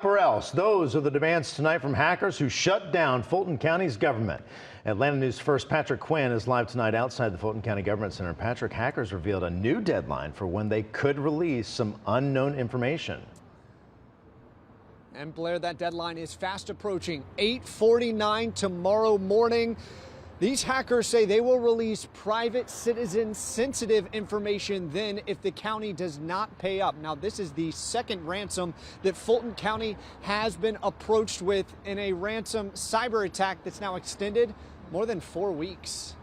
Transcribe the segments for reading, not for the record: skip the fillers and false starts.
Or else, those are the demands tonight from hackers who shut down Fulton County's government. Atlanta News First Patrick Quinn is live tonight outside the Fulton County Government Center. Patrick, hackers revealed a new deadline for when they could release some unknown information. And Blair, that deadline is fast approaching. 8:49 tomorrow morning. These hackers say they will release private citizen sensitive information then if the county does not pay up. Now, this is the second ransom that Fulton County has been approached with in a ransom cyber attack that's now extended more than 4 weeks.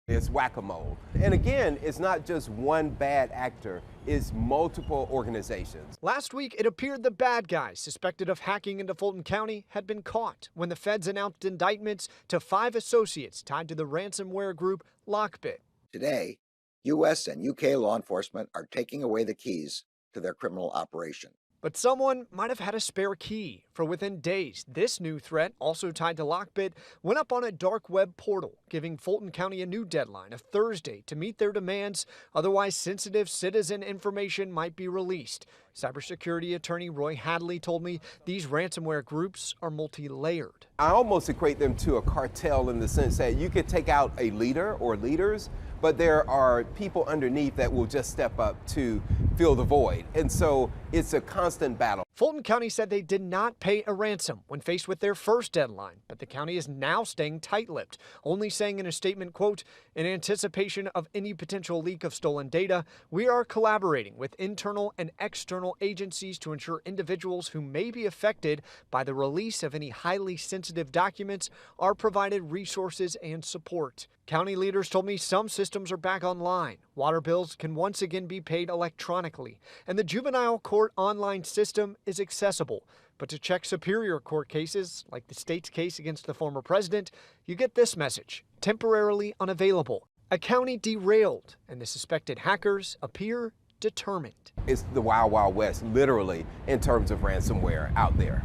It's whack-a-mole. And again, it's not just one bad actor, it's multiple organizations. Last week, it appeared the bad guys suspected of hacking into Fulton County had been caught when the feds announced indictments to 5 associates tied to the ransomware group LockBit. Today, U.S. and U.K. law enforcement are taking away the keys to their criminal operation. But someone might have had a spare key, for within days, this new threat, also tied to LockBit, went up on a dark web portal, giving Fulton County a new deadline of Thursday to meet their demands. Otherwise, sensitive citizen information might be released. Cybersecurity attorney Roy Hadley told me these ransomware groups are multi-layered. I almost equate them to a cartel in the sense that you could take out a leader or leaders, but there are people underneath that will just step up to fill the void. And so it's a constant battle. Fulton County said they did not pay a ransom when faced with their first deadline, but the county is now staying tight-lipped, only saying in a statement, quote, "In anticipation of any potential leak of stolen data, we are collaborating with internal and external agencies to ensure individuals who may be affected by the release of any highly sensitive documents are provided resources and support." County leaders told me some systems are back online. Water bills can once again be paid electronically, and the juvenile court online system is accessible. But to check superior court cases, like the state's case against the former president, you get this message: temporarily unavailable. A county derailed, and the suspected hackers appear determined. It's the Wild Wild West, literally, in terms of ransomware out there.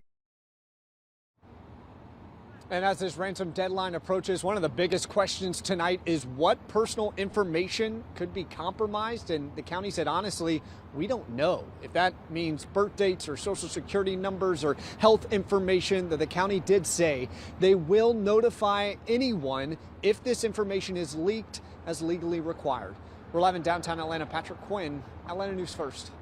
And as this ransom deadline approaches, one of the biggest questions tonight is what personal information could be compromised? And the county said, honestly, we don't know. If that means birth dates or social security numbers or health information, that the county did say they will notify anyone if this information is leaked as legally required. We're live in downtown Atlanta. Patrick Quinn, Atlanta News First.